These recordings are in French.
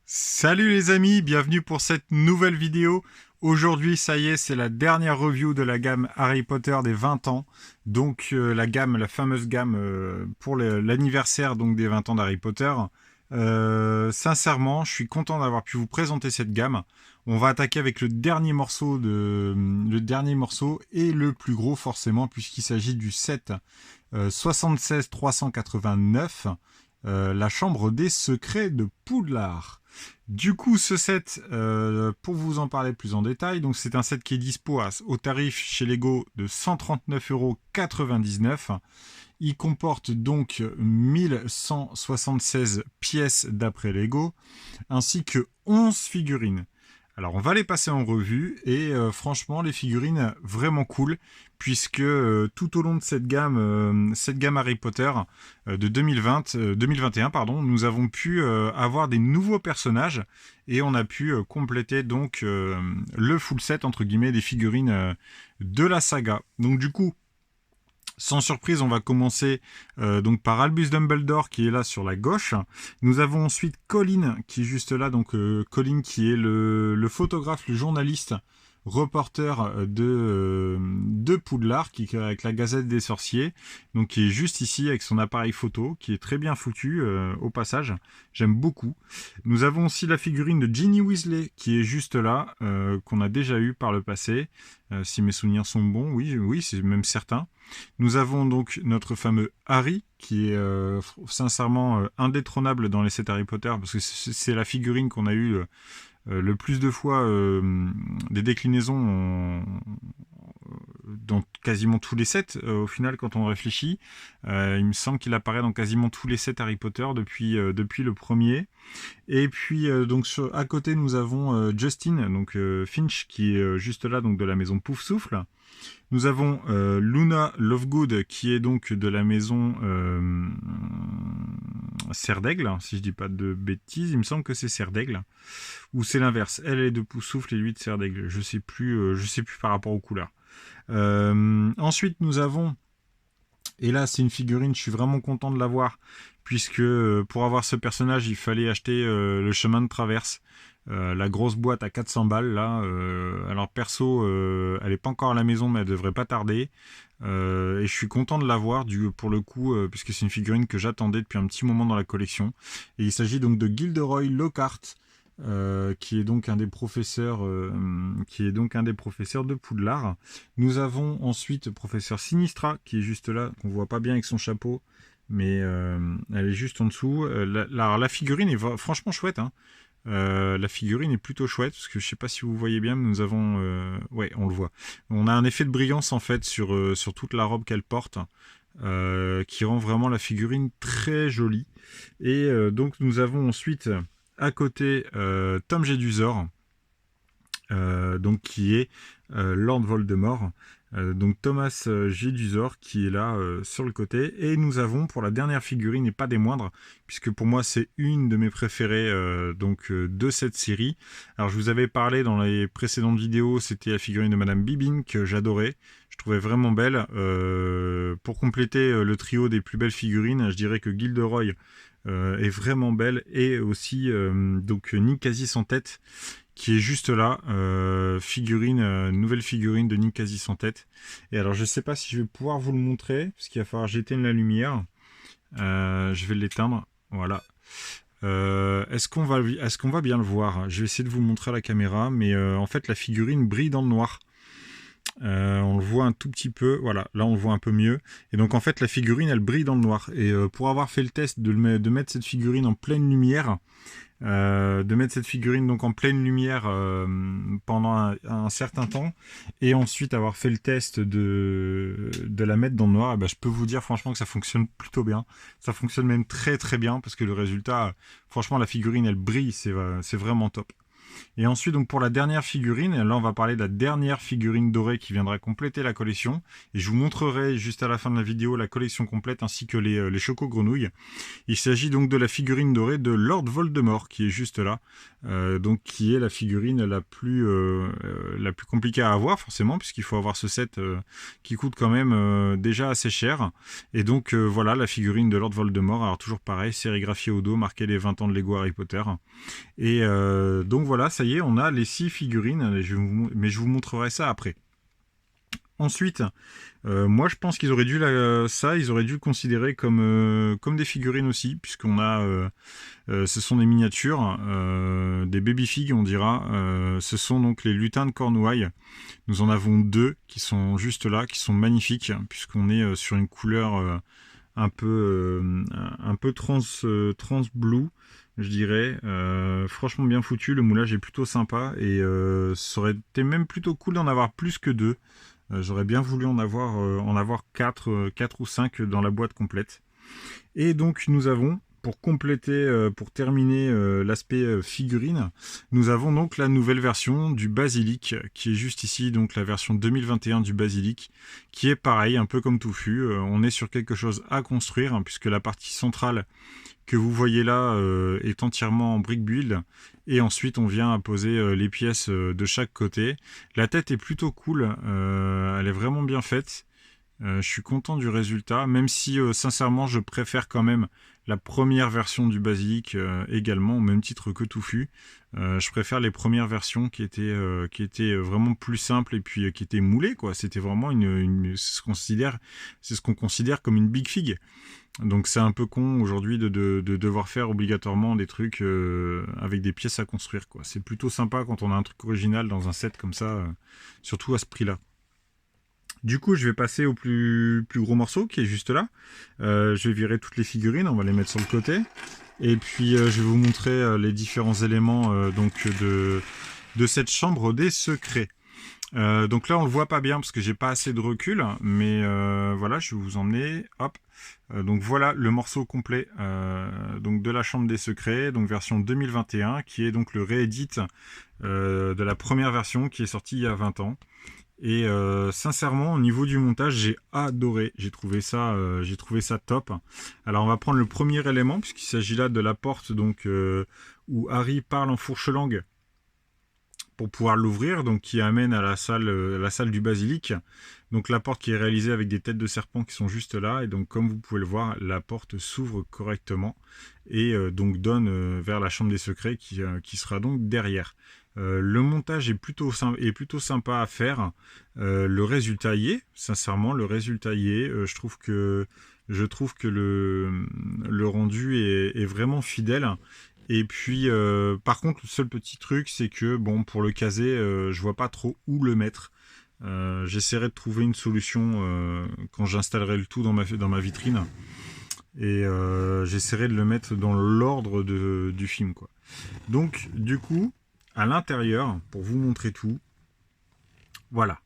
Salut les amis, bienvenue pour cette nouvelle vidéo. Aujourd'hui, ça y est, c'est la dernière review de la gamme Harry Potter des 20 ans. Donc la fameuse gamme pour l'anniversaire donc des 20 ans d'Harry Potter. Sincèrement, je suis content d'avoir pu vous présenter cette gamme. On va attaquer avec le dernier morceau et le plus gros forcément puisqu'il s'agit du set 76 389. La chambre des secrets de Poudlard. Du coup, ce set, pour vous en parler plus en détail, donc c'est un set qui est dispo au tarif chez Lego de 139,99 €. Il comporte donc 1176 pièces d'après Lego, ainsi que 11 figurines. Alors on va les passer en revue et franchement les figurines vraiment cool puisque tout au long de cette gamme Harry Potter de 2021 pardon, nous avons pu avoir des nouveaux personnages et on a pu compléter donc le full set entre guillemets des figurines de la saga. Donc du coup sans surprise, on va commencer donc par Albus Dumbledore qui est là sur la gauche. Nous avons ensuite Colin qui est juste là, donc Colin qui est le photographe, le journaliste, reporter de Poudlard, qui est avec la Gazette des Sorciers, donc qui est juste ici avec son appareil photo, qui est très bien foutu au passage. J'aime beaucoup. Nous avons aussi la figurine de Ginny Weasley qui est juste là, qu'on a déjà eu par le passé. Si mes souvenirs sont bons, oui, c'est même certain. Nous avons donc notre fameux Harry, qui est sincèrement indétrônable dans les 7 Harry Potter, parce que c'est la figurine qu'on a eu le plus de fois des déclinaisons dans quasiment tous les sets. Au final, quand on réfléchit, il me semble qu'il apparaît dans quasiment tous les sets Harry Potter depuis le premier. Et puis à côté, nous avons Justin, donc Finch, qui est juste là, donc de la maison Pouf Souffle. Nous avons Luna Lovegood qui est donc de la maison Serre d'Aigle, si je dis pas de bêtises, il me semble que c'est Serre d'Aigle, ou c'est l'inverse, elle est de Poufsouffle et lui de Serre d'Aigle, je sais plus par rapport aux couleurs. Ensuite nous avons, et là c'est une figurine, je suis vraiment content de l'avoir, puisque pour avoir ce personnage il fallait acheter le chemin de traverse. La grosse boîte à 400 balles là, alors perso elle est pas encore à la maison mais elle devrait pas tarder, et je suis content de l'avoir pour le coup puisque c'est une figurine que j'attendais depuis un petit moment dans la collection, et il s'agit donc de Gilderoy Lockhart, qui est donc un des professeurs de Poudlard. Nous avons ensuite professeur Sinistra qui est juste là, qu'on voit pas bien avec son chapeau, mais elle est juste en dessous. La figurine est franchement chouette, hein. La figurine est plutôt chouette parce que je sais pas si vous voyez bien, mais nous avons, ouais, on le voit. On a un effet de brillance en fait sur toute la robe qu'elle porte, qui rend vraiment la figurine très jolie. Et donc nous avons ensuite à côté Tom Jedusor, donc qui est Lord Voldemort. Donc Thomas Jedusor qui est là sur le côté, et nous avons pour la dernière figurine et pas des moindres, puisque pour moi c'est une de mes préférées de cette série. Alors je vous avais parlé dans les précédentes vidéos, c'était la figurine de Madame Bibine que j'adorais, je trouvais vraiment belle. Pour compléter le trio des plus belles figurines, je dirais que Gilderoy est vraiment belle, et aussi donc Nick Quasi sans tête qui est juste là, nouvelle figurine de Nick Quasi sans tête. Et alors je sais pas si je vais pouvoir vous le montrer, parce qu'il va falloir j'éteigne la lumière. Je vais l'éteindre, voilà. Est-ce qu'on va bien le voir? Je vais essayer de vous le montrer à la caméra, mais en fait la figurine brille dans le noir. On le voit un tout petit peu, voilà, là on le voit un peu mieux. Et donc en fait la figurine elle brille dans le noir. Et pour avoir fait le test de mettre cette figurine en pleine lumière, donc en pleine lumière pendant un certain temps, et ensuite avoir fait le test de la mettre dans le noir, et ben, je peux vous dire franchement que ça fonctionne plutôt bien. Ça fonctionne même très très bien, parce que le résultat, franchement la figurine elle brille, c'est vraiment top. Et ensuite, donc pour la dernière figurine, là on va parler de la dernière figurine dorée qui viendra compléter la collection. Et je vous montrerai juste à la fin de la vidéo la collection complète ainsi que les choco-grenouilles. Il s'agit donc de la figurine dorée de Lord Voldemort qui est juste là. Donc qui est la figurine la plus compliquée à avoir forcément, puisqu'il faut avoir ce set qui coûte quand même déjà assez cher. Et donc voilà la figurine de Lord Voldemort. Alors toujours pareil, sérigraphiée au dos, marqué les 20 ans de Lego Harry Potter. Et donc voilà, ça y est, on a les 6 figurines, mais je vous montrerai ça après. Ensuite, moi je pense qu'ils auraient dû ils auraient dû le considérer comme des figurines aussi, puisqu'on a, ce sont des miniatures, des baby figs on dira. Ce sont donc les lutins de Cornouailles. Nous en avons 2 qui sont juste là, qui sont magnifiques, puisqu'on est sur une couleur un peu trans blue, je dirais. Franchement bien foutu, le moulage est plutôt sympa et ça aurait été même plutôt cool d'en avoir plus que 2. J'aurais bien voulu en avoir 4 ou 5 dans la boîte complète. Et donc nous avons, pour terminer l'aspect figurine, nous avons donc la nouvelle version du Basilic, qui est juste ici, donc la version 2021 du Basilic, qui est pareil, un peu comme Touffu. On est sur quelque chose à construire, hein, puisque la partie centrale que vous voyez là est entièrement en brick build, et ensuite on vient à poser les pièces de chaque côté. La tête est plutôt cool, elle est vraiment bien faite. Je suis content du résultat, même si sincèrement je préfère quand même la première version du Basilic également, au même titre que Touffu. Je préfère les premières versions qui étaient vraiment plus simples et puis qui étaient moulées, quoi. C'était vraiment c'est ce qu'on considère comme une big fig. Donc c'est un peu con aujourd'hui de devoir faire obligatoirement des trucs avec des pièces à construire, quoi. C'est plutôt sympa quand on a un truc original dans un set comme ça, surtout à ce prix-là. Du coup, je vais passer au plus gros morceau qui est juste là. Je vais virer toutes les figurines, on va les mettre sur le côté. Et puis, je vais vous montrer les différents éléments de cette chambre des secrets. Donc là, on le voit pas bien parce que j'ai pas assez de recul, mais voilà, je vais vous emmener. Hop. Donc voilà le morceau complet donc de la chambre des secrets, donc version 2021, qui est donc le réédit de la première version qui est sortie il y a 20 ans. Et sincèrement, au niveau du montage, j'ai adoré. J'ai trouvé ça top. Alors, on va prendre le premier élément, puisqu'il s'agit là de la porte donc où Harry parle en fourche-langue pour pouvoir l'ouvrir, donc qui amène à la salle du basilic. Donc la porte qui est réalisée avec des têtes de serpent qui sont juste là, et donc comme vous pouvez le voir, la porte s'ouvre correctement et donc donne vers la chambre des secrets qui sera donc derrière. Le montage est plutôt sympa à faire. Le résultat y est, sincèrement, le résultat y est. Je trouve que le rendu est vraiment fidèle. Et puis, par contre, le seul petit truc, c'est que, bon, pour le caser, je vois pas trop où le mettre. J'essaierai de trouver une solution quand j'installerai le tout dans ma vitrine. Et j'essaierai de le mettre dans l'ordre du film, quoi. Donc, du coup, à l'intérieur, pour vous montrer tout, voilà.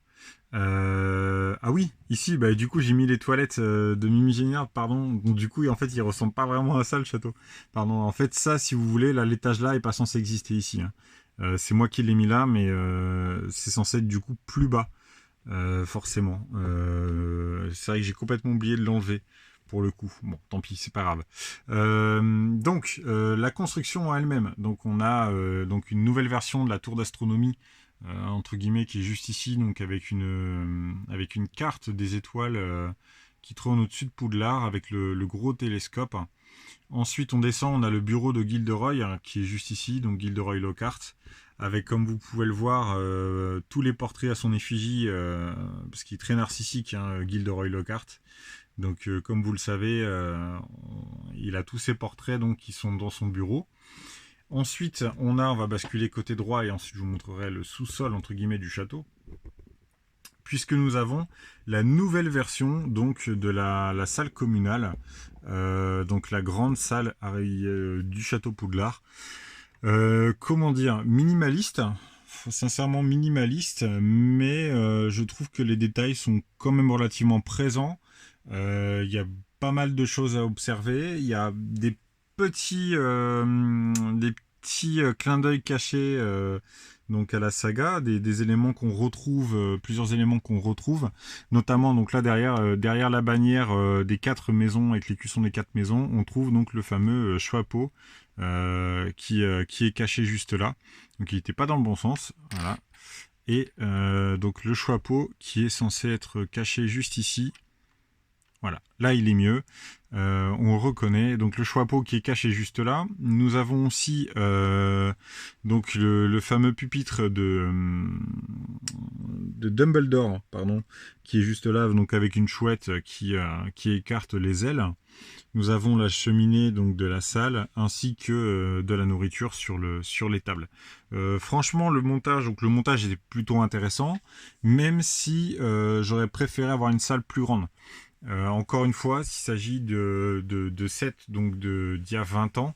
Ah oui, ici, bah, du coup, j'ai mis les toilettes de Mimi Géniard, pardon. Donc, du coup, en fait, il ressemble pas vraiment à ça, le château. Pardon, en fait, ça, si vous voulez, là, l'étage là est pas censé exister ici, hein. C'est moi qui l'ai mis là, mais c'est censé être du coup plus bas, forcément. C'est vrai que j'ai complètement oublié de l'enlever, pour le coup. Bon, tant pis, c'est pas grave. Donc, la construction en elle-même. Donc, on a donc une nouvelle version de la tour d'astronomie, entre guillemets, qui est juste ici, donc avec une carte des étoiles qui trône au-dessus de Poudlard avec le gros télescope. Ensuite, on descend, on a le bureau de Gilderoy qui est juste ici, donc Gilderoy Lockhart, avec, comme vous pouvez le voir, tous les portraits à son effigie, parce qu'il est très narcissique, hein, Gilderoy Lockhart. Donc, comme vous le savez, il a tous ses portraits donc qui sont dans son bureau. Ensuite, on va basculer côté droit et ensuite je vous montrerai le sous-sol entre guillemets du château. Puisque nous avons la nouvelle version donc de la salle communale, donc la grande salle du château Poudlard. Comment dire, minimaliste, sincèrement minimaliste, mais je trouve que les détails sont quand même relativement présents. Il y a pas mal de choses à observer. Il y a des petit clin d'œil caché donc à la saga, des éléments qu'on retrouve, plusieurs éléments qu'on retrouve, notamment donc là derrière la bannière des 4 maisons avec l'écusson des 4 maisons, on trouve donc le fameux chapeau qui est caché juste là, donc il n'était pas dans le bon sens, voilà. Et donc le chapeau qui est censé être caché juste ici. Voilà, là il est mieux, on le reconnaît. Donc le chapeau qui est caché juste là. Nous avons aussi donc le fameux pupitre de Dumbledore, pardon, qui est juste là, donc avec une chouette qui écarte les ailes. Nous avons la cheminée donc de la salle ainsi que de la nourriture sur les tables. Franchement, le montage était plutôt intéressant, même si j'aurais préféré avoir une salle plus grande. Encore une fois, s'il s'agit de sets donc d'il y a 20 ans,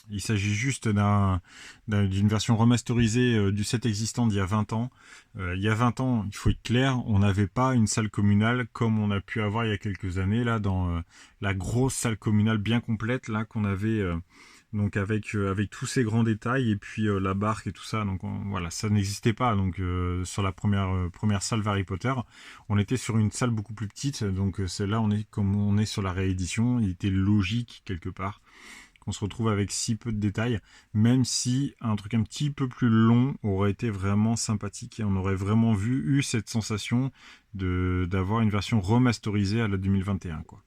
il s'agit juste d'une version remasterisée du set existant d'il y a 20 ans. Il y a 20 ans, il faut être clair, on n'avait pas une salle communale comme on a pu avoir il y a quelques années, là, dans la grosse salle communale bien complète, là, qu'on avait donc avec tous ces grands détails et puis la barque et tout ça. Donc voilà, ça n'existait pas. Donc sur la première salle Harry Potter, on était sur une salle beaucoup plus petite. Donc celle-là, comme on est sur la réédition, il était logique quelque part qu'on se retrouve avec si peu de détails, même si un truc un petit peu plus long aurait été vraiment sympathique et on aurait vraiment eu cette sensation d'avoir une version remasterisée à la 2021, quoi.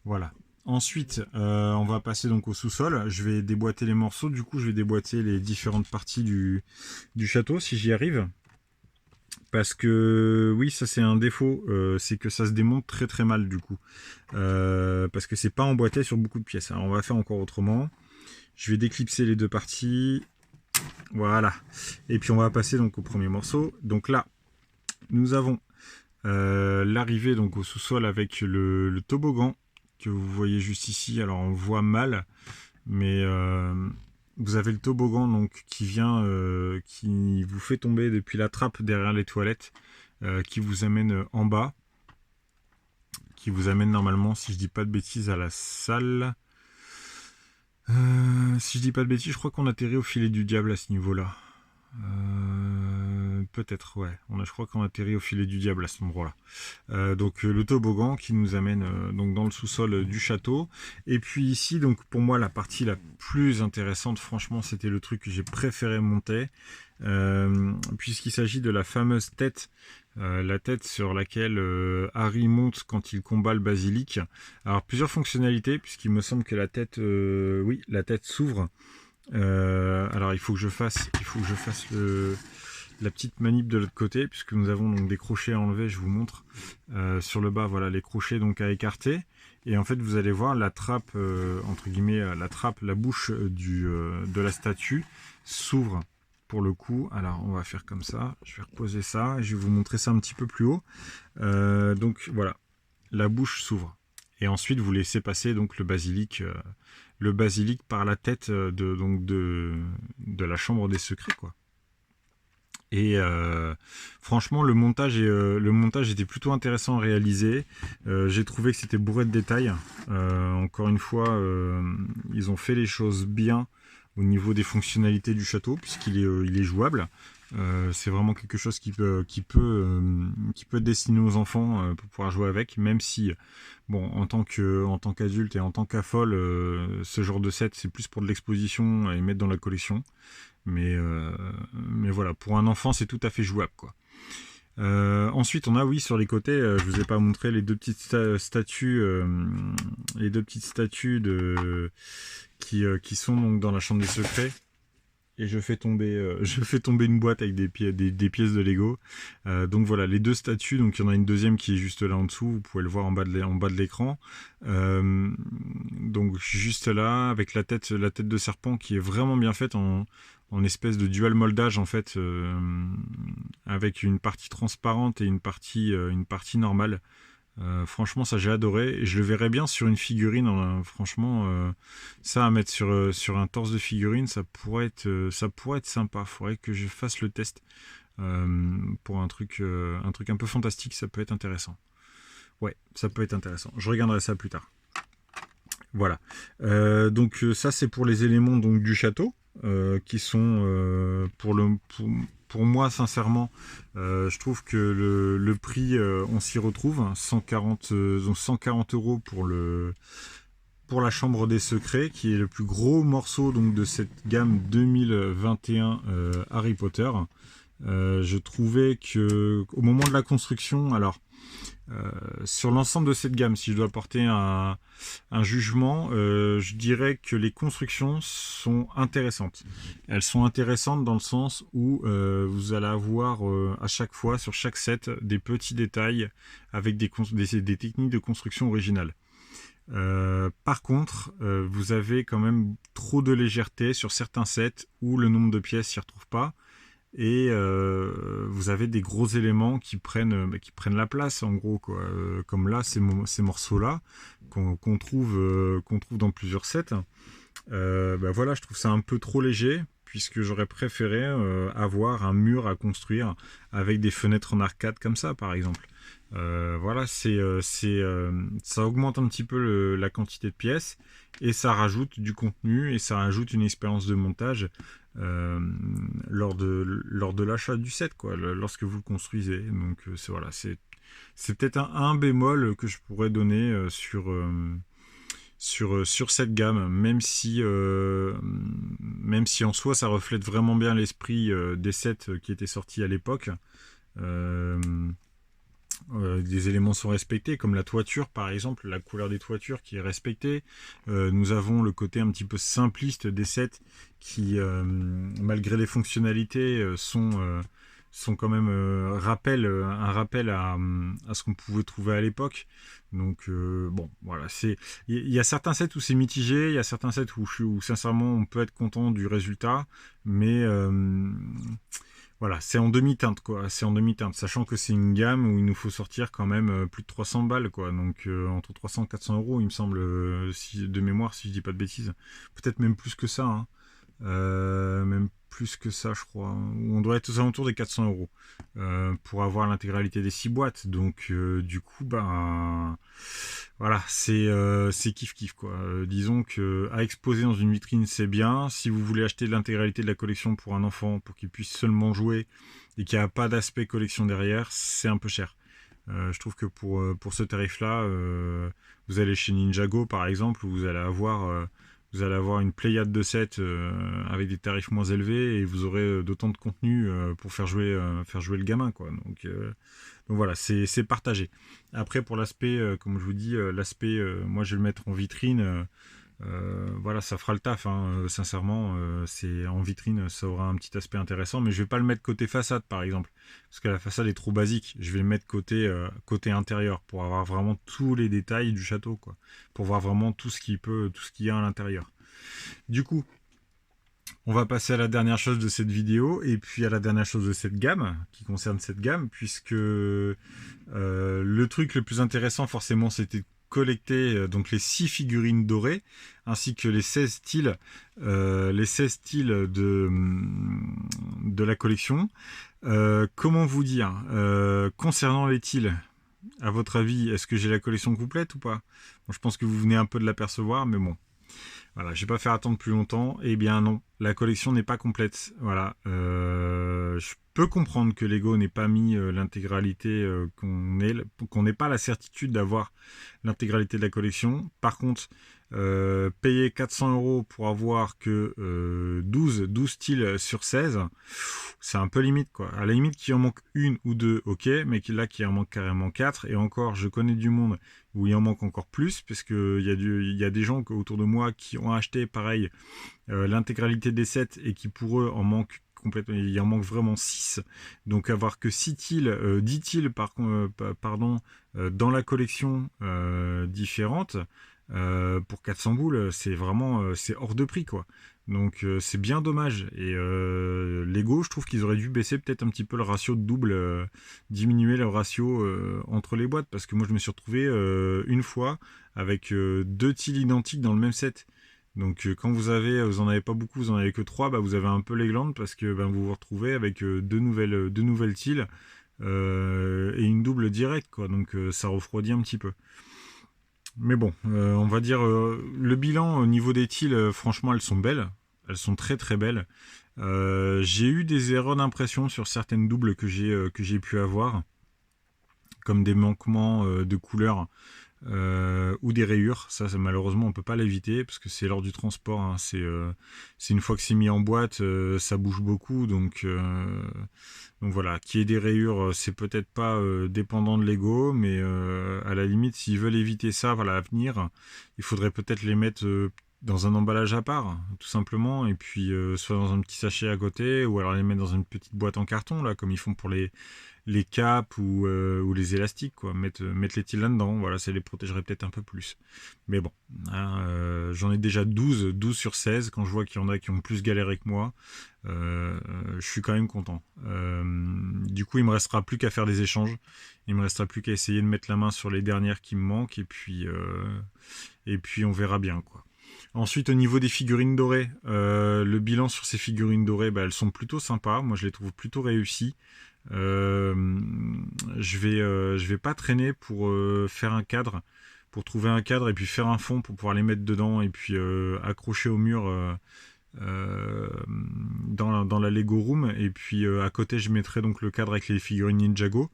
Voilà. Ensuite, on va passer donc au sous-sol. Je vais déboîter les morceaux. Du coup, je vais déboîter les différentes parties du château, si j'y arrive. Parce que oui, ça c'est un défaut, c'est que ça se démonte très très mal du coup. Parce que c'est pas emboîté sur beaucoup de pièces. Alors on va faire encore autrement. Je vais déclipser les deux parties. Voilà. Et puis on va passer donc au premier morceau. Donc là, nous avons l'arrivée donc au sous-sol avec le toboggan que vous voyez juste ici. Alors on voit mal, mais vous avez le toboggan donc qui vous fait tomber depuis la trappe derrière les toilettes, qui vous amène en bas, qui vous amène normalement, si je dis pas de bêtises, à la salle. Si je dis pas de bêtises, je crois qu'on atterrit au filet du diable à ce niveau-là. Peut-être, ouais. Je crois qu'on atterrit au filet du diable à cet endroit-là. Donc le toboggan qui nous amène donc dans le sous-sol du château. Et puis ici, donc pour moi, la partie la plus intéressante, franchement, c'était le truc que j'ai préféré monter, puisqu'il s'agit de la fameuse tête. La tête sur laquelle Harry monte quand il combat le basilic. Alors plusieurs fonctionnalités, puisqu'il me semble que la tête s'ouvre. Alors il faut que je fasse la petite manip de l'autre côté, puisque nous avons donc des crochets à enlever. Je vous montre sur le bas, voilà les crochets donc à écarter. Et en fait vous allez voir la trappe entre guillemets la bouche de la statue s'ouvre. Pour le coup, alors on va faire comme ça, je vais reposer ça, et je vais vous montrer ça un petit peu plus haut. Donc voilà, la bouche s'ouvre. Et ensuite vous laissez passer donc le basilic par la tête de la chambre des secrets, quoi. Et franchement le montage était plutôt intéressant à réaliser. J'ai trouvé que c'était bourré de détails. Encore une fois, ils ont fait les choses bien au niveau des fonctionnalités du château, puisqu'il est jouable. C'est vraiment quelque chose qui peut être destiné aux enfants pour pouvoir jouer avec, même si bon, en tant qu'adulte et en tant qu'affole, ce genre de set c'est plus pour de l'exposition et mettre dans la collection. Mais voilà, pour un enfant c'est tout à fait jouable, quoi. Ensuite on a sur les côtés, je vous ai pas montré les deux petites statues qui sont donc dans la chambre des secrets. Et je fais tomber une boîte avec des pièces de Lego. Donc voilà, les deux statues, donc il y en a une deuxième qui est juste là en dessous, vous pouvez le voir en bas de l'écran. Donc juste là, avec la tête de serpent qui est vraiment bien faite en espèce de dual moldage en fait, avec une partie transparente et une partie normale. Franchement ça j'ai adoré et je le verrais bien sur une figurine, franchement ça à mettre sur un torse de figurine, ça pourrait être sympa. Faudrait que je fasse le test pour un truc un peu fantastique. Ça peut être intéressant, ouais, ça peut être intéressant, je regarderai ça plus tard. Voilà. Donc ça c'est pour les éléments donc du château qui sont pour moi sincèrement je trouve que le prix on s'y retrouve hein, 140 euros pour la chambre des secrets qui est le plus gros morceau donc de cette gamme 2021 Harry Potter. Je trouvais que au moment de la construction, alors sur l'ensemble de cette gamme, si je dois porter un jugement, je dirais que les constructions sont intéressantes. Elles sont intéressantes dans le sens où vous allez avoir à chaque fois, sur chaque set, des petits détails avec des techniques de construction originales. Par contre, vous avez quand même trop de légèreté sur certains sets où le nombre de pièces s'y retrouve pas et vous avez des gros éléments qui prennent la place en gros quoi. Comme là ces morceaux là qu'on trouve dans plusieurs sets. Voilà, je trouve ça un peu trop léger puisque j'aurais préféré avoir un mur à construire avec des fenêtres en arcade comme ça par exemple. Voilà, ça augmente un petit peu la quantité de pièces et ça rajoute du contenu et ça rajoute une expérience de montage euh, lors de l'achat du set, quoi, lorsque vous le construisez. Donc voilà, c'est peut-être un bémol que je pourrais donner sur cette gamme, même si en soi ça reflète vraiment bien l'esprit des sets qui étaient sortis à l'époque. Euh, des éléments sont respectés, comme la toiture par exemple, la couleur des toitures qui est respectée. Nous avons le côté un petit peu simpliste des sets qui, malgré les fonctionnalités, sont quand même un rappel à ce qu'on pouvait trouver à l'époque. Donc bon, voilà, il y a certains sets où c'est mitigé, il y a certains sets où sincèrement on peut être content du résultat, mais voilà, c'est en demi-teinte, quoi. C'est en demi-teinte, sachant que c'est une gamme où il nous faut sortir quand même plus de 300 balles, quoi. Donc entre 300 et 400 euros, il me semble, de mémoire, si je dis pas de bêtises. Peut-être même plus que ça, hein. Même plus que ça, je crois. On doit être aux alentours des 400 euros pour avoir l'intégralité des 6 boîtes. Donc, du coup, ben, voilà, c'est kiff kiff quoi. Disons que à exposer dans une vitrine, c'est bien. Si vous voulez acheter l'intégralité de la collection pour un enfant, pour qu'il puisse seulement jouer et qu'il n'y a pas d'aspect collection derrière, c'est un peu cher. Je trouve que pour ce tarif-là, vous allez chez Ninjago par exemple, où vous allez avoir une pléiade de sets avec des tarifs moins élevés et vous aurez d'autant de contenu pour faire jouer le gamin quoi. Donc voilà, c'est partagé. Après pour l'aspect, comme je vous dis, moi je vais le mettre en vitrine. Voilà, ça fera le taf, hein. Sincèrement, c'est en vitrine, ça aura un petit aspect intéressant, mais je vais pas le mettre côté façade par exemple, parce que la façade est trop basique. Je vais le mettre côté intérieur pour avoir vraiment tous les détails du château, quoi, pour voir vraiment tout ce qu'il y a à l'intérieur. Du coup, on va passer à la dernière chose de cette vidéo et puis à la dernière chose de cette gamme qui concerne cette gamme, puisque le truc le plus intéressant forcément c'était de collecter donc les 6 figurines dorées ainsi que les 16 styles de la collection. Comment vous dire concernant les styles, à votre avis, est-ce que j'ai la collection complète ou pas? Bon, je pense que vous venez un peu de l'apercevoir, mais bon. Voilà, je vais pas faire attendre plus longtemps. Eh bien non, la collection n'est pas complète. Voilà, je peux comprendre que Lego n'ait pas mis l'intégralité, qu'on n'ait pas la certitude d'avoir l'intégralité de la collection. Par contre, payer 400 euros pour avoir que 12 styles sur 16, c'est un peu limite quoi. À la limite qu'il en manque une ou deux, ok, mais qu'il en manque carrément 4. Et encore, je connais du monde où il en manque encore plus, parce que il y a des gens autour de moi qui ont acheté pareil l'intégralité des sets et qui pour eux en manquent complètement, il en manque vraiment 6. Donc avoir que 6 tiles, 10 tiles pardon, dans la collection différente, pour 400 boules, c'est vraiment c'est hors de prix quoi. Donc c'est bien dommage. Et Lego, je trouve qu'ils auraient dû baisser peut-être un petit peu le ratio de double, diminuer le ratio entre les boîtes, parce que moi je me suis retrouvé une fois avec deux tiles identiques dans le même set. Donc quand vous en avez pas beaucoup, vous en avez que 3, bah, vous avez un peu les glandes parce que bah, vous vous retrouvez avec deux nouvelles tiles et une double directe quoi. Donc ça refroidit un petit peu. Mais bon, on va dire le bilan au niveau des tills, franchement, elles sont belles. Elles sont très très belles. J'ai eu des erreurs d'impression sur certaines doubles que j'ai pu avoir, comme des manquements de couleur ou des rayures. Ça, malheureusement, on peut pas l'éviter parce que c'est lors du transport. Hein. C'est une fois que c'est mis en boîte, ça bouge beaucoup. Donc voilà, qu'il y ait des rayures, c'est peut-être pas dépendant de l'ego, mais à la limite, s'ils veulent éviter ça à l'avenir, il faudrait peut-être les mettre dans un emballage à part, tout simplement, et puis soit dans un petit sachet à côté, ou alors les mettre dans une petite boîte en carton, là, comme ils font pour les capes ou les élastiques, quoi. Mettre les tirs là-dedans, voilà, ça les protégerait peut-être un peu plus. Mais bon, hein, j'en ai déjà 12 sur 16, quand je vois qu'il y en a qui ont plus galéré que moi, je suis quand même content. Du coup, il me restera plus qu'à faire des échanges, il me restera plus qu'à essayer de mettre la main sur les dernières qui me manquent, et puis on verra bien, quoi. Ensuite, au niveau des figurines dorées, le bilan sur ces figurines dorées, bah, elles sont plutôt sympas. Moi, je les trouve plutôt réussies. Euh, je vais pas traîner pour faire un cadre, pour trouver un cadre et puis faire un fond pour pouvoir les mettre dedans et puis accrocher au mur dans la Lego Room. Et puis à côté, je mettrai donc le cadre avec les figurines Ninjago.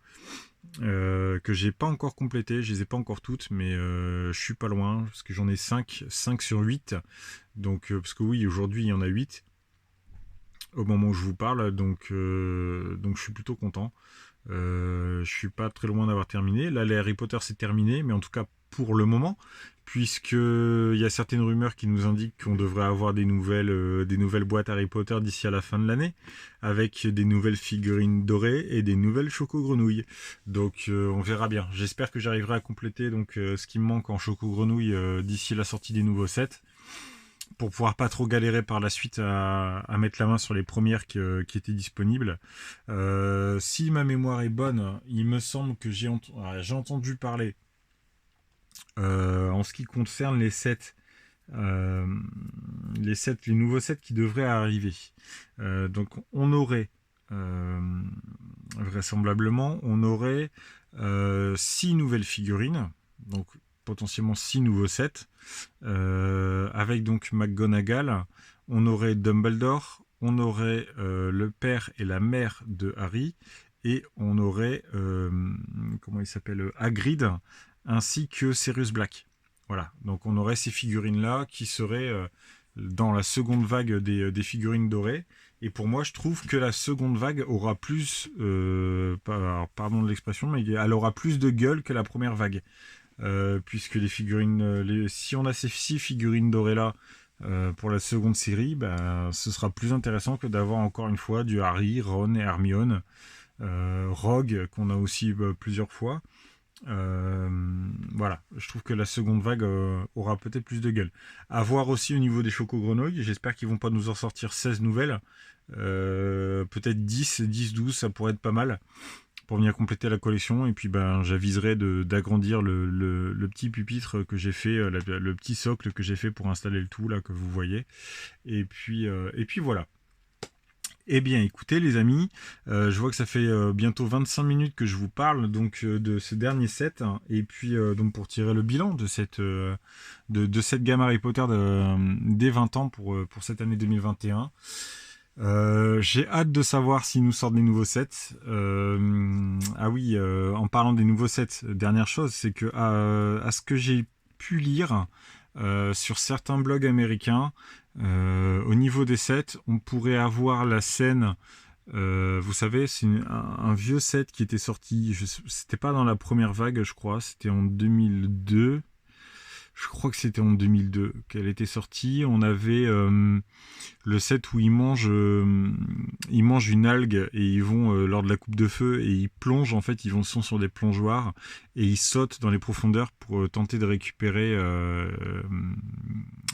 Que j'ai pas encore complété, je les ai pas encore toutes, mais je suis pas loin, parce que j'en ai 5 sur 8. Donc, parce que oui, aujourd'hui il y en a 8 au moment où je vous parle, donc je suis plutôt content. Je suis pas très loin d'avoir terminé. Là, les Harry Potter c'est terminé, mais en tout cas pour le moment, puisque il y a certaines rumeurs qui nous indiquent qu'on devrait avoir des nouvelles boîtes Harry Potter d'ici à la fin de l'année, avec des nouvelles figurines dorées et des nouvelles choco-grenouilles. Donc on verra bien. J'espère que j'arriverai à compléter donc ce qui me manque en choco-grenouille d'ici la sortie des nouveaux sets, pour pouvoir pas trop galérer par la suite à mettre la main sur les premières qui étaient disponibles. Si ma mémoire est bonne, il me semble que j'ai entendu parler en ce qui concerne euh, les nouveaux sets qui devraient arriver. Donc on aurait vraisemblablement, on aurait 6 nouvelles figurines, donc potentiellement 6 nouveaux sets, avec donc McGonagall, on aurait Dumbledore, on aurait le père et la mère de Harry, et on aurait, comment il s'appelle, Hagrid, ainsi que Sirius Black. Voilà, donc on aurait ces figurines-là qui seraient dans la seconde vague des figurines dorées. Et pour moi, je trouve que la seconde vague aura plus, pardon de l'expression, mais elle aura plus de gueule que la première vague. Puisque les figurines, si on a ces 6 figurines dorées là pour la seconde série, bah, ce sera plus intéressant que d'avoir encore une fois du Harry, Ron et Hermione, Rogue qu'on a aussi plusieurs fois. Voilà, je trouve que la seconde vague aura peut-être plus de gueule. À voir aussi au niveau des choco-grenouilles, j'espère qu'ils vont pas nous en sortir 16 nouvelles. Peut-être 10, 12, ça pourrait être pas mal pour venir compléter la collection. Et puis ben j'aviserai d'agrandir le petit pupitre que j'ai fait, le petit socle que j'ai fait pour installer le tout là que vous voyez. Et puis voilà. Eh bien, écoutez, les amis, je vois que ça fait bientôt 25 minutes que je vous parle donc de ce dernier set, hein, et puis donc pour tirer le bilan de cette gamme Harry Potter des 20 ans pour cette année 2021. J'ai hâte de savoir s'ils nous sortent des nouveaux sets. Ah oui, en parlant des nouveaux sets, dernière chose, c'est que à ce que j'ai pu lire sur certains blogs américains, au niveau des sets, on pourrait avoir la scène. Vous savez, c'est un vieux set qui était sorti. C'était pas dans la première vague, je crois. C'était en 2002. Je crois que c'était en 2002 qu'elle était sortie. On avait le set où ils mangent une algue et ils vont lors de la coupe de feu et ils plongent, en fait sont sur des plongeoires et ils sautent dans les profondeurs pour tenter de récupérer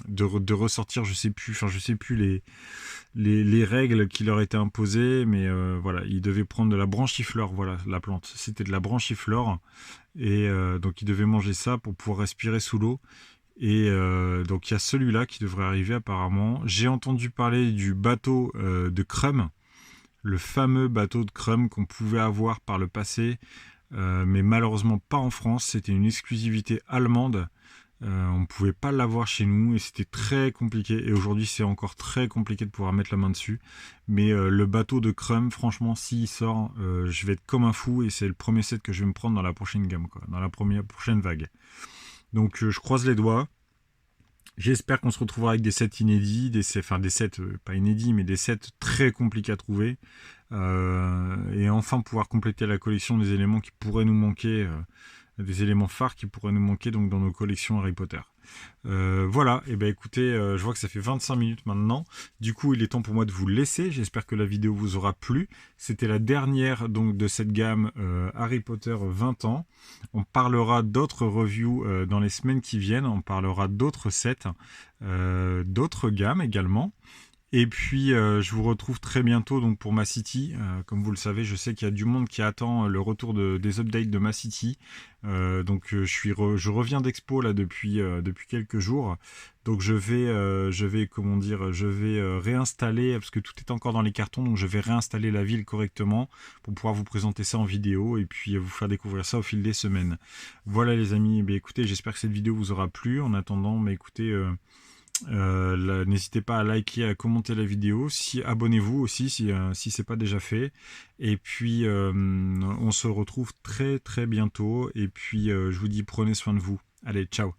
de ressortir, je sais plus les règles qui leur étaient imposées, mais voilà, ils devaient prendre de la branchiflore, voilà, la plante, c'était de la branchiflore, et donc ils devaient manger ça pour pouvoir respirer sous l'eau. Et donc il y a celui-là qui devrait arriver apparemment. J'ai entendu parler du bateau de Krum, le fameux bateau de Krum qu'on pouvait avoir par le passé, mais malheureusement pas en France. C'était une exclusivité allemande. On ne pouvait pas l'avoir chez nous et c'était très compliqué. Et aujourd'hui, c'est encore très compliqué de pouvoir mettre la main dessus. Mais le bateau de Crum, franchement, s'il sort, je vais être comme un fou et c'est le premier set que je vais me prendre dans la prochaine gamme, quoi, dans la prochaine vague. Donc je croise les doigts. J'espère qu'on se retrouvera avec des sets inédits, des sets pas inédits, mais des sets très compliqués à trouver. Et enfin pouvoir compléter la collection des éléments qui pourraient nous manquer, des éléments phares qui pourraient nous manquer donc dans nos collections Harry Potter. Voilà, et ben écoutez, je vois que ça fait 25 minutes maintenant. Du coup, il est temps pour moi de vous laisser. J'espère que la vidéo vous aura plu. C'était la dernière donc de cette gamme Harry Potter 20 ans. On parlera d'autres reviews dans les semaines qui viennent. On parlera d'autres sets, d'autres gammes également. Et puis je vous retrouve très bientôt donc pour Ma City. Comme vous le savez, je sais qu'il y a du monde qui attend le retour des updates de Ma City. Je reviens d'expo là depuis quelques jours. Donc je vais réinstaller parce que tout est encore dans les cartons. Donc je vais réinstaller la ville correctement pour pouvoir vous présenter ça en vidéo et puis vous faire découvrir ça au fil des semaines. Voilà les amis. Écoutez, j'espère que cette vidéo vous aura plu. En attendant, écoutez. N'hésitez pas à liker, à commenter la vidéo, abonnez-vous aussi si c'est pas déjà fait. Et puis on se retrouve très très bientôt. Et puis je vous dis prenez soin de vous. Allez, ciao.